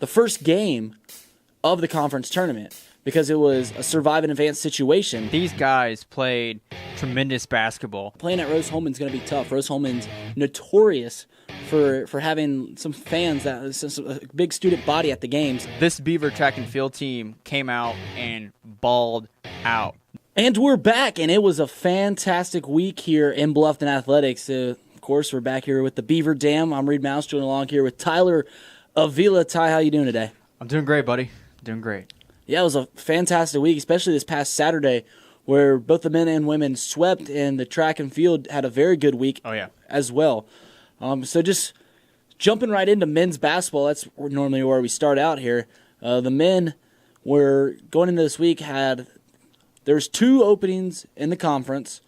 the first game of the conference tournament because it was a survive and advance situation. These guys played tremendous basketball. Playing at Rose-Hulman's going to be tough. Rose-Hulman's notorious for having some fans, a big student body at the games. This Beaver track and field team came out and balled out. And we're back, and it was a fantastic week here in Bluffton Athletics. Of course, we're back here with the Beaver Dam. I'm Reid Mouse, joining along here with Tyler Avila. Ty, how you doing today? I'm doing great, buddy. Doing great. Yeah, it was a fantastic week, especially this past Saturday, where both the men and women swept, and the track and field had a very good week as well. So just jumping right into men's basketball, that's normally where we start out here. The men were going into this week there's 2 openings in the conference,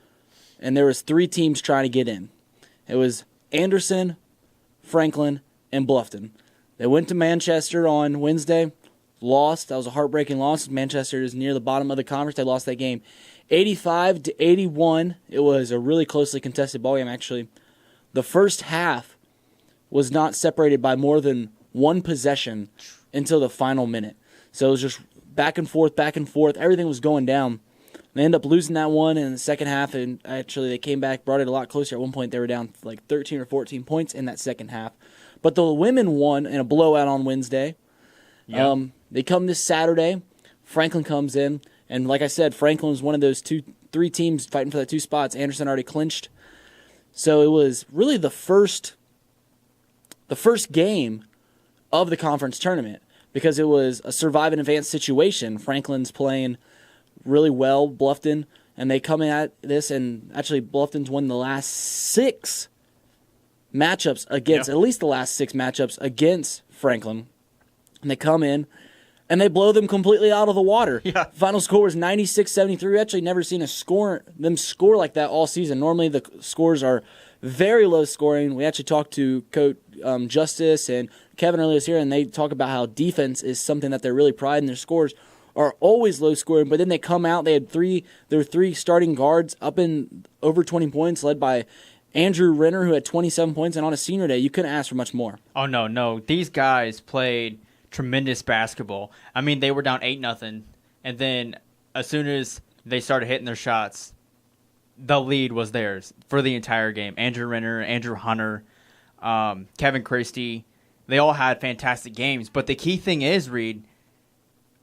and there was 3 teams trying to get in. It was Anderson, Franklin, and Bluffton. They went to Manchester on Wednesday, lost. That was a heartbreaking loss. Manchester is near the bottom of the conference. They lost that game 85-81. It was a really closely contested ball game, actually. The first half was not separated by more than one possession until the final minute. So it was just back and forth. Everything was going down. They ended up losing that one in the second half, and actually they came back, brought it a lot closer. At one point, they were down like 13 or 14 points in that second half. But the women won in a blowout on Wednesday. Yep. They come this Saturday. Franklin comes in, and like I said, Franklin was one of those 3 teams fighting for that 2 spots. Anderson already clinched. So it was really the first game of the conference tournament because it was a survive and advance situation. Franklin's playing really well, Bluffton, and they come in at this, and actually Bluffton's won the last 6 matchups against, at least the last 6 matchups against Franklin. And they come in, and they blow them completely out of the water. Yeah. Final score was 96-73. We actually never seen them score like that all season. Normally the scores are very low scoring. We actually talked to Coach Justice and Kevin earlier this year, and they talk about how defense is something that they're really priding. Their scores are always low scoring, but then they come out. There were 3 starting guards up in over 20 points, led by Andrew Renner, who had 27 points, and on a senior day, you couldn't ask for much more. Oh, no. These guys played tremendous basketball. I mean, they were down 8-0, and then as soon as they started hitting their shots, the lead was theirs for the entire game. Andrew Renner, Andrew Hunter, Kevin Christie, they all had fantastic games. But the key thing is, Reid,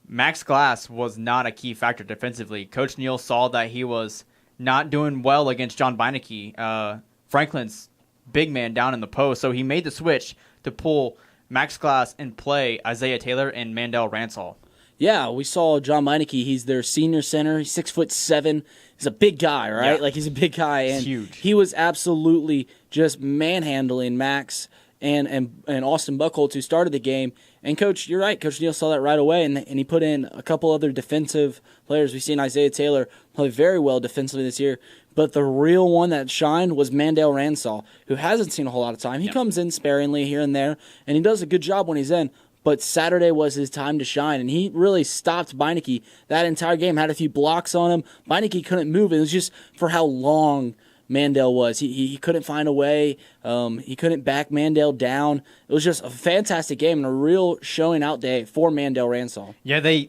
Max Glass was not a key factor defensively. Coach Neal saw that he was not doing well against John Beinecke, Franklin's big man down in the post, so he made the switch to pull Max Glass and play Isaiah Taylor and Mandel Ransall. Yeah, we saw John Beinecke. He's their senior center. He's 6'7". He's a big guy, right? Yeah. Like, he's a big guy. And huge. He was absolutely just manhandling Max and Austin Buchholz, who started the game. And Coach, you're right. Coach Neal saw that right away, and he put in a couple other defensive players. We've seen Isaiah Taylor play very well defensively this year. But the real one that shined was Mandel Ransall, who hasn't seen a whole lot of time. He comes in sparingly here and there, and he does a good job when he's in. But Saturday was his time to shine, and he really stopped Beinecke that entire game. Had a few blocks on him. Beinecke couldn't move. It was just for how long Mandel was. He couldn't find a way. He couldn't back Mandel down. It was just a fantastic game and a real showing out day for Mandel Ransall. Yeah,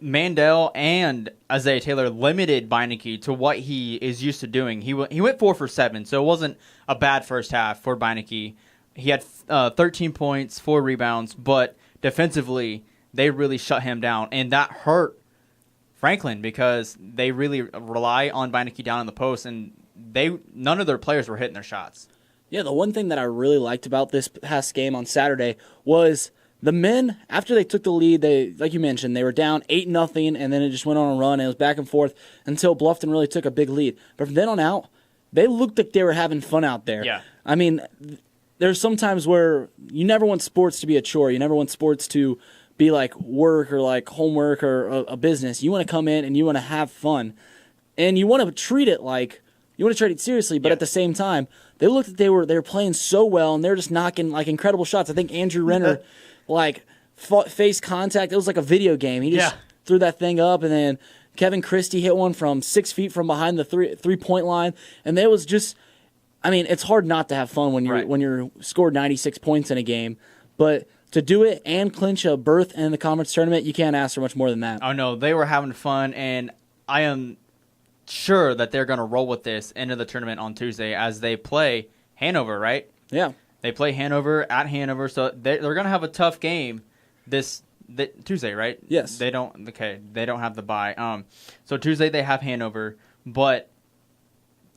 Mandel and Isaiah Taylor limited Beinecke to what he is used to doing. He went 4 for 7, so it wasn't a bad first half for Beinecke. He had 13 points, 4 rebounds, but defensively, they really shut him down, and that hurt Franklin because they really rely on Beinecke down in the post, and none of their players were hitting their shots. Yeah, the one thing that I really liked about this past game on Saturday was the men, after they took the lead, they, like you mentioned, they were down 8-0, and then it just went on a run, and it was back and forth until Bluffton really took a big lead. But from then on out, they looked like they were having fun out there. Yeah. I mean, there's some times where you never want sports to be a chore. You never want sports to be like work or like homework or a business. You want to come in and you want to have fun. And you want to treat it seriously, but at the same time, they looked like they were playing so well, and they're just knocking like incredible shots. I think Andrew Renner face contact. It was like a video game. He just threw that thing up, and then Kevin Christie hit one from 6 feet from behind the three-point line, and it was just, I mean, it's hard not to have fun when you're scored 96 points in a game, but to do it and clinch a berth in the conference tournament, you can't ask for much more than that. Oh, no, they were having fun, and I am sure that they're going to roll with this into the tournament on Tuesday as they play Hanover, right? Yeah. They play Hanover at Hanover, so they're going to have a tough game this Tuesday, right? Yes. They don't have the bye. So Tuesday they have Hanover, but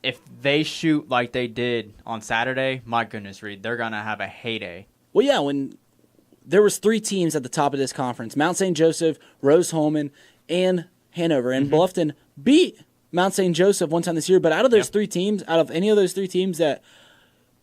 if they shoot like they did on Saturday, my goodness, Reid, they're going to have a heyday. Well, yeah, when there was 3 teams at the top of this conference, Mount St. Joseph, Rose-Hulman, and Hanover, and Bluffton beat Mount St. Joseph one time this year, but out of those 3 teams, out of any of those 3 teams that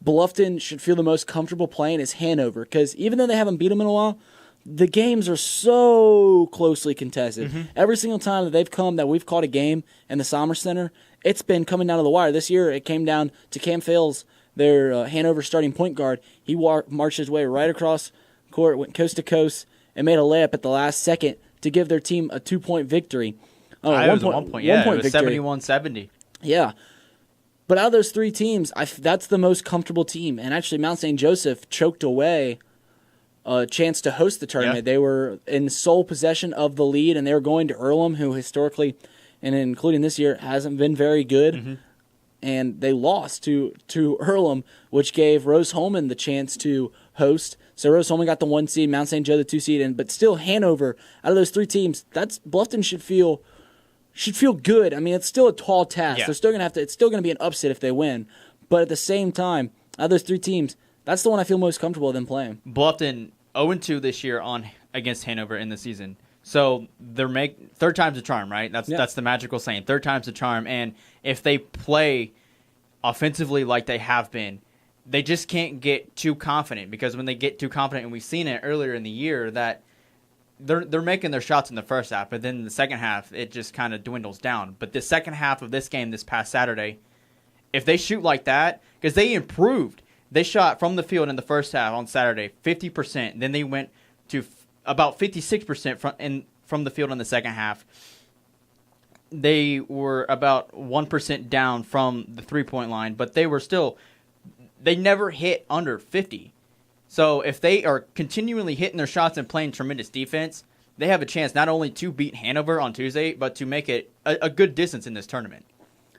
Bluffton should feel the most comfortable playing is Hanover, because even though they haven't beat them in a while, the games are so closely contested. Every single time that they've come, that we've caught a game in the Sommer Center, it's been coming down to the wire. This year, it came down to Cam Fales, their Hanover starting point guard. He marched his way right across court, went coast to coast, and made a layup at the last second to give their team a 2-point victory. It was 1 point. Yeah, it was 71-70. Yeah. But out of those 3 teams, that's the most comfortable team. And actually, Mount St. Joseph choked away a chance to host the tournament. Yeah. They were in sole possession of the lead, and they were going to Earlham, who historically, and including this year, hasn't been very good. And they lost to Earlham, which gave Rose-Hulman the chance to host. So Rose-Hulman got the 1 seed, Mount St. Joe the 2 seed, but still Hanover, out of those 3 teams, Bluffton should feel good. I mean, it's still a tall task. Yeah. They're still gonna it's still gonna be an upset if they win. But at the same time, out of those 3 teams, that's the one I feel most comfortable with them playing. Bluffton 0-2 this year against Hanover in the season. So third time's a charm, right? That's the magical saying. Third time's a charm. And if they play offensively like they have been, they just can't get too confident, because when they get too confident, and we've seen it earlier in the year, that they're making their shots in the first half, but then in the second half, it just kind of dwindles down. But the second half of this game this past Saturday, if they shoot like that, because they improved. They shot from the field in the first half on Saturday 50%. Then they went to about 56% from the field in the second half. They were about 1% down from the three-point line, but they never hit under 50. So if they are continually hitting their shots and playing tremendous defense, they have a chance not only to beat Hanover on Tuesday, but to make it a good distance in this tournament.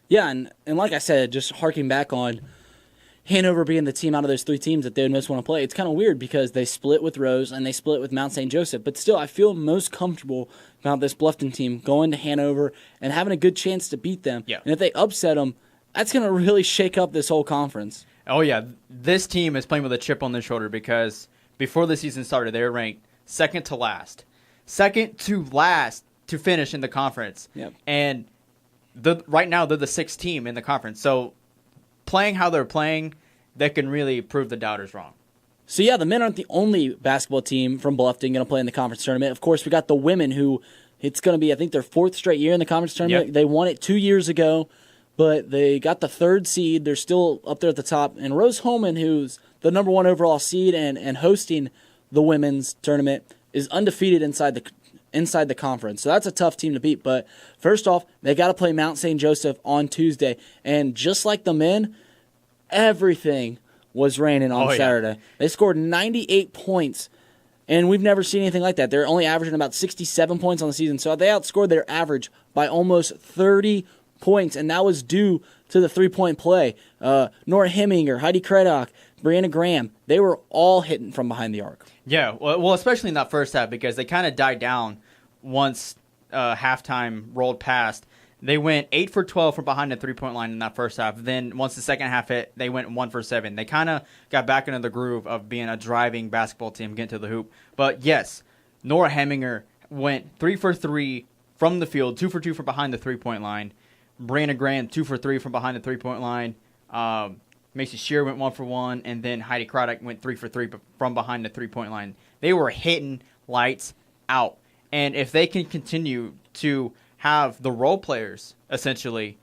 Yeah, and like I said, just harking back on Hanover being the team out of those 3 teams that they would most want to play, it's kind of weird because they split with Rose and they split with Mount St. Joseph. But still, I feel most comfortable about this Bluffton team going to Hanover and having a good chance to beat them. Yeah. And if they upset them, that's going to really shake up this whole conference. Oh, yeah. This team is playing with a chip on their shoulder because before the season started, they were ranked second to last. Second to last to finish in the conference. Yep. And right now, they're the 6th team in the conference. So playing how they're playing, that can really prove the doubters wrong. So, yeah, the men aren't the only basketball team from Bluffton going to play in the conference tournament. Of course, we got the women who it's going to be, I think, their 4th straight year in the conference tournament. Yep. They won it 2 years ago, but they got the 3rd seed. They're still up there at the top. And Rose-Hulman, who's the number 1 overall seed and hosting the women's tournament, is undefeated inside the conference. So that's a tough team to beat. But first off, they got to play Mount St. Joseph on Tuesday. And just like the men, everything was raining on Saturday. They scored 98 points, and we've never seen anything like that. They're only averaging about 67 points on the season, so they outscored their average by almost 30 points, and that was due to the three-point play. Nora Heminger, Heidi Craddock, Brianna Graham, they were all hitting from behind the arc. Yeah, well, especially in that first half because they kind of died down once halftime rolled past. They went 8 for 12 from behind the three-point line in that first half. Then once the second half hit, they went 1 for 7. They kind of got back into the groove of being a driving basketball team, getting to the hoop. But yes, Nora Heminger went 3 for 3 from the field, 2 for 2 from behind the three-point line. Brianna Graham, 2 for 3 from behind the three-point line. Macy Shear went 1 for 1, and then Heidi Craddock went 3 for 3 from behind the three-point line. They were hitting lights out. And if they can continue to have the role players essentially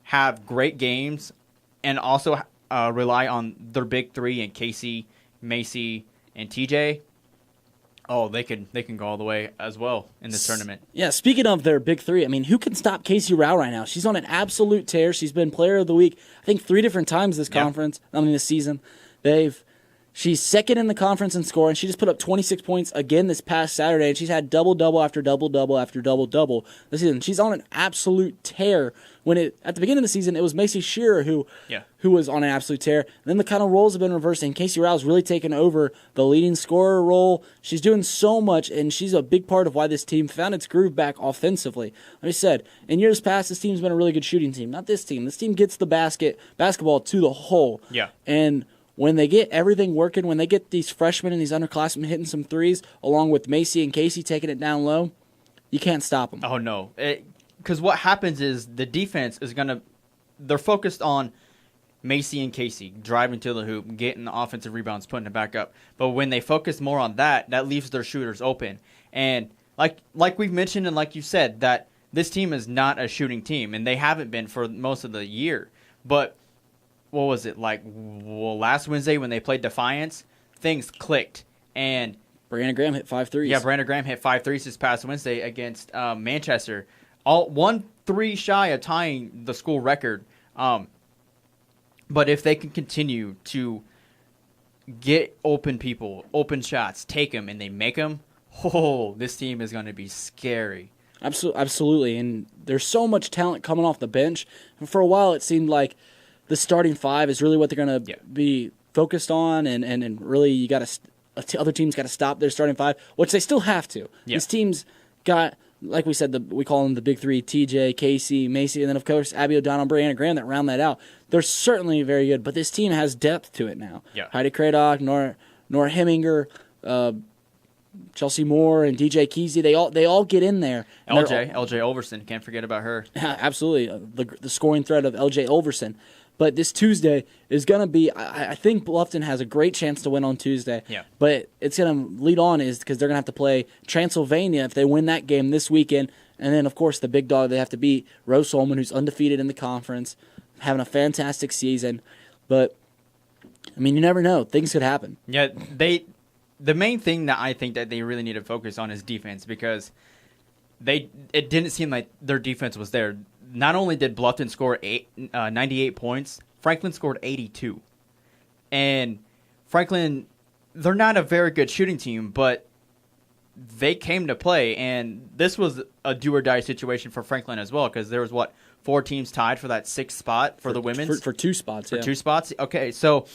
have great games and also rely on their big 3 in Casey, Macy, and TJ, they can go all the way as well in this tournament. Yeah, speaking of their big 3, I mean, who can stop Casey Rao right now? She's on an absolute tear. She's been player of the week, I think, 3 different times this conference, this season. She's second in the conference in scoring. She just put up 26 points again this past Saturday, and she's had double-double after double-double after double-double this season. She's on an absolute tear. At the beginning of the season, it was Macy Shearer who was on an absolute tear. And then the kind of roles have been reversed, and Casey Rouse really taken over the leading scorer role. She's doing so much, and she's a big part of why this team found its groove back offensively. Like I said, in years past, this team's been a really good shooting team. Not this team. This team gets the basketball to the hole. Yeah. And when they get everything working, when they get these freshmen and these underclassmen hitting some threes, along with Macy and Casey taking it down low, you can't stop them. Oh, no. Because what happens is the defense is going to – they're focused on Macy and Casey driving to the hoop, getting the offensive rebounds, putting it back up. But when they focus more on that leaves their shooters open. And like we've mentioned and like you said, that this team is not a shooting team, and they haven't been for most of the year. But – what was it, last Wednesday when they played Defiance, things clicked. And Brianna Graham hit 5 threes. Yeah, Brianna Graham hit 5 threes this past Wednesday against Manchester. 1-3 shy of tying the school record. But if they can continue to get open people, open shots, take them, and they make them, this team is going to be scary. Absolutely. And there's so much talent coming off the bench. And for a while, it seemed like the starting five is really what they're going to be focused on, and really you got to other teams got to stop their starting five, which they still have to. Yeah. These teams got, like we said, we call them the big three: TJ, Casey, Macy, and then of course Abby O'Donnell, and Brianna Graham that round that out. They're certainly very good, but this team has depth to it now. Yeah. Heidi Craddock, Nora Heminger, Chelsea Moore, and DJ Kesey, they all get in there. LJ Overson, can't forget about her. Absolutely, the scoring threat of LJ Overson. But this Tuesday is going to be, I think Bluffton has a great chance to win on Tuesday. Yeah. But it's going to lead on is because they're going to have to play Transylvania if they win that game this weekend. And then, of course, the big dog they have to beat, Rose-Hulman, who's undefeated in the conference, having a fantastic season. But, I mean, you never know. Things could happen. Yeah, the main thing that I think that they really need to focus on is defense, because it didn't seem like their defense was there. Not only did Bluffton score 98 points, Franklin scored 82. And Franklin, they're not a very good shooting team, but they came to play. And this was a do-or-die situation for Franklin as well, because there was, 4 teams tied for that 6th spot for the women's? For 2 spots, For 2 spots? Okay, so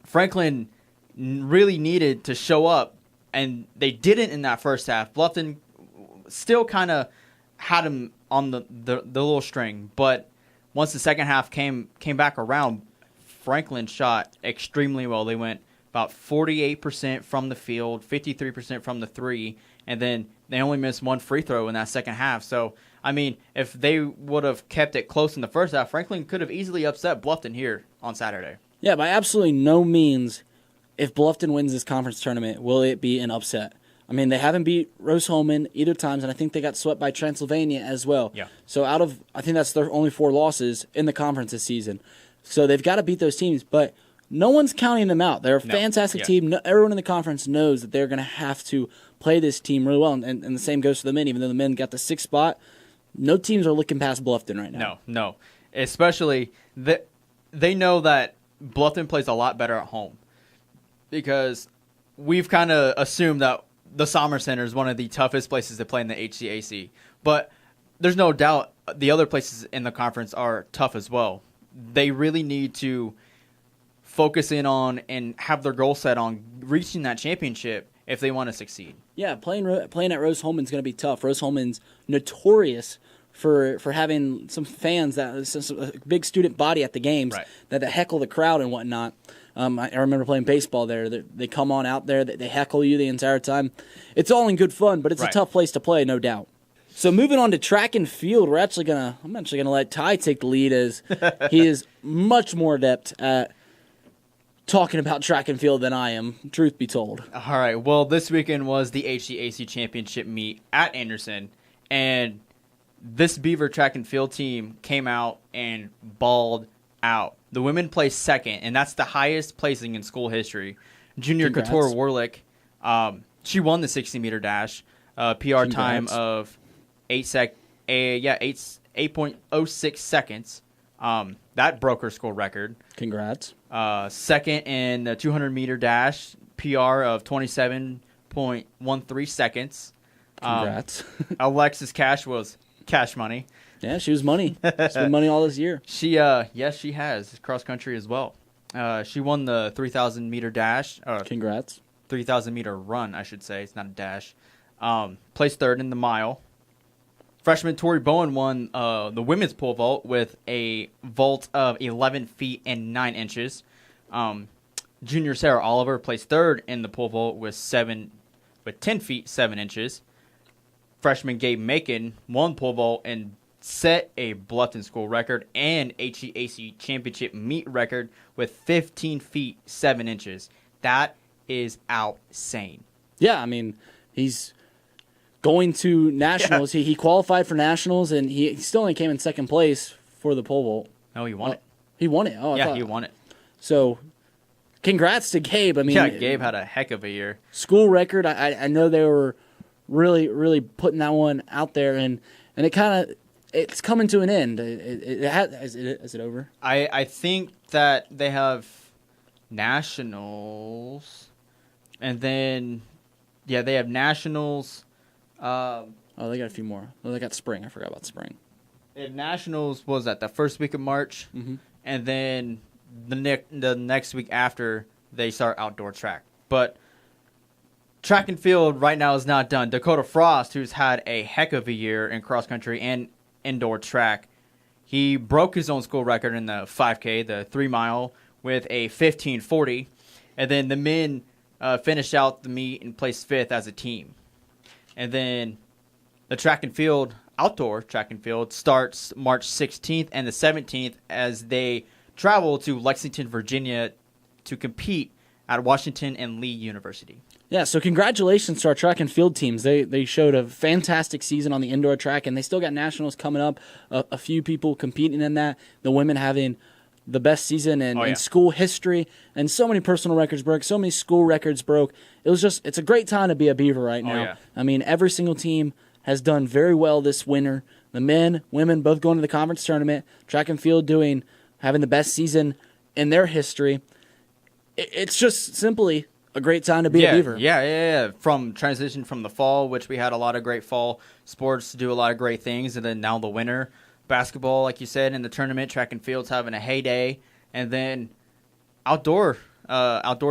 Franklin really needed to show up, and they didn't in that first half. Bluffton still kind of had him on the little string, but once the second half came back around, Franklin shot extremely well. They went about 48% from the field, 53% from the three, and then they only missed 1 free throw in that second half. So, I mean, if they would have kept it close in the first half, Franklin could have easily upset Bluffton here on Saturday. Yeah, by absolutely no means, if Bluffton wins this conference tournament, will it be an upset. I mean, they haven't beat Rose-Hulman either times, and I think they got swept by Transylvania as well. Yeah. So I think that's their only 4 losses in the conference this season. So they've got to beat those teams, but no one's counting them out. They're a fantastic team. No, everyone in the conference knows that they're going to have to play this team really well, and the same goes for the men. Even though the men got the 6th spot, no teams are looking past Bluffton right now. No. Especially, they know that Bluffton plays a lot better at home, because we've kind of assumed that the Sommer Center is one of the toughest places to play in the HCAC. But there's no doubt the other places in the conference are tough as well. They really need to focus in on and have their goal set on reaching that championship if they want to succeed. Yeah, playing at Rose-Hulman is going to be tough. Rose-Hulman's notorious for having some fans, a big student body at the games that heckle the crowd and whatnot. I remember playing baseball there. They come on out there. They heckle you the entire time. It's all in good fun, but it's a tough place to play, no doubt. So moving on to track and field, I'm actually gonna let Ty take the lead, as he is much more adept at talking about track and field than I am, truth be told. All right. Well, this weekend was the HCAC Championship meet at Anderson, and this Beaver track and field team came out and balled out. The women placed 2nd, and that's the highest placing in school history. Junior Couture Warlick, she won the 60-meter dash, PR time of 8.06 seconds. That broke her school record. Congrats. Second in the 200-meter dash, PR of 27.13 seconds. Congrats. Alexis Cash was cash money. Yeah, she was money. She's been money all this year. Yes, she has. Cross country as well. She won the 3,000-meter dash. Congrats. 3,000-meter run, I should say. It's not a dash. Placed third in the mile. Freshman Tori Bowen won the women's pole vault with a vault of 11 feet and 9 inches. Junior Sarah Oliver placed third in the pole vault with 10 feet 7 inches. Freshman Gabe Macon won pole vault and set a Bluffton school record and HCAC Championship meet record with 15 feet 7 inches. That is outsane. Yeah, I mean, he's going to nationals. Yeah. He qualified for nationals, and he still only came in second place for the pole vault. No, he won it. He won it. Oh, yeah, he won it. So, congrats to Gabe. I mean, yeah, Gabe had a heck of a year. School record. I know they were really putting that one out there, and it's coming to an end. Is it over? I think that they have nationals, and then they have nationals. They got a few more. Oh, they got spring. I forgot about spring. Nationals was at the first week of March, and then the next week after they start outdoor track. But track and field right now is not done. Dakota Frost, who's had a heck of a year in cross country and indoor track, he broke his own school record in the 5K, the 3 mile, with a 15:40, and then the men finished out the meet and placed 5th as a team. And then the track and field, outdoor track and field, starts March 16th and the 17th as they travel to Lexington, Virginia to compete at Washington and Lee University. Yeah, so congratulations to our track and field teams. They showed a fantastic season on the indoor track, and they still got nationals coming up. A few people competing in that. The women having the best season in school history, and so many personal records broke, so many school records broke. It's a great time to be a Beaver right now. Yeah. I mean, every single team has done very well this winter. The men, women, both going to the conference tournament. Track and field having the best season in their history. It's just simply a great time to be a Beaver. Yeah. From transition from the fall, which we had a lot of great fall sports to do a lot of great things, and then now the winter. Basketball, like you said, in the tournament, track and field's having a heyday, and then outdoor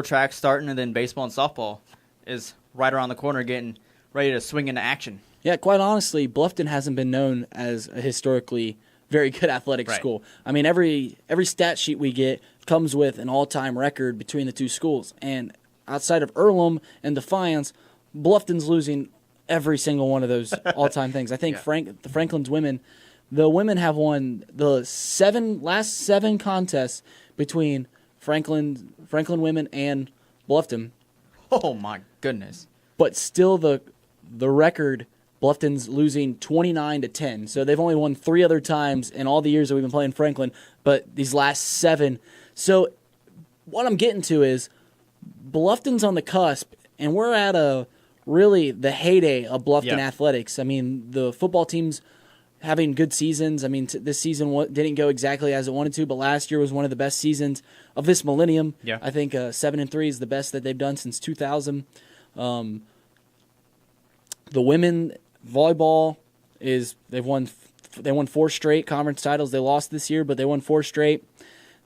track starting, and then baseball and softball is right around the corner, getting ready to swing into action. Yeah, quite honestly, Bluffton hasn't been known as a historically very good athletic school. I mean, every stat sheet we get comes with an all-time record between the two schools, and outside of Earlham and Defiance, Bluffton's losing every single one of those all-time things. I think the Franklin's women. The women have won the last seven contests between Franklin women and Bluffton. Oh my goodness! But still, the record, Bluffton's losing 29-10. So they've only won 3 other times in all the years that we've been playing Franklin. But these last 7. So what I'm getting to is Bluffton's on the cusp, and we're at the heyday of Bluffton athletics. I mean, the football team's having good seasons. I mean, this season didn't go exactly as it wanted to, but last year was one of the best seasons of this millennium. Yeah. I think 7-3 is the best that they've done since 2000. The women volleyball they won 4 straight conference titles. They lost this year, but they won 4 straight.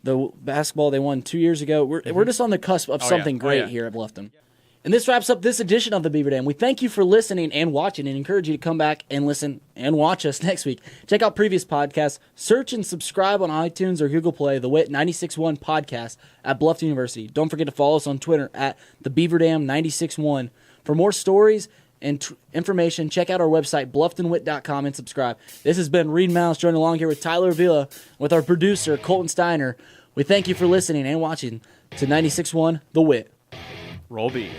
The basketball they won 2 years ago. We're just on the cusp of something great here at Bluffton. And this wraps up this edition of the Beaver Dam. We thank you for listening and watching, and encourage you to come back and listen and watch us next week. Check out previous podcasts. Search and subscribe on iTunes or Google Play, the WIT 96.1 podcast at Bluffton University. Don't forget to follow us on Twitter at the Beaver Dam 96.1. For more stories and information, check out our website, blufftonwit.com, and subscribe. This has been Reid Mouse, joined along here with Tyler Avila, with our producer, Colton Steiner. We thank you for listening and watching to 96.1 The WIT. Roll Beaver.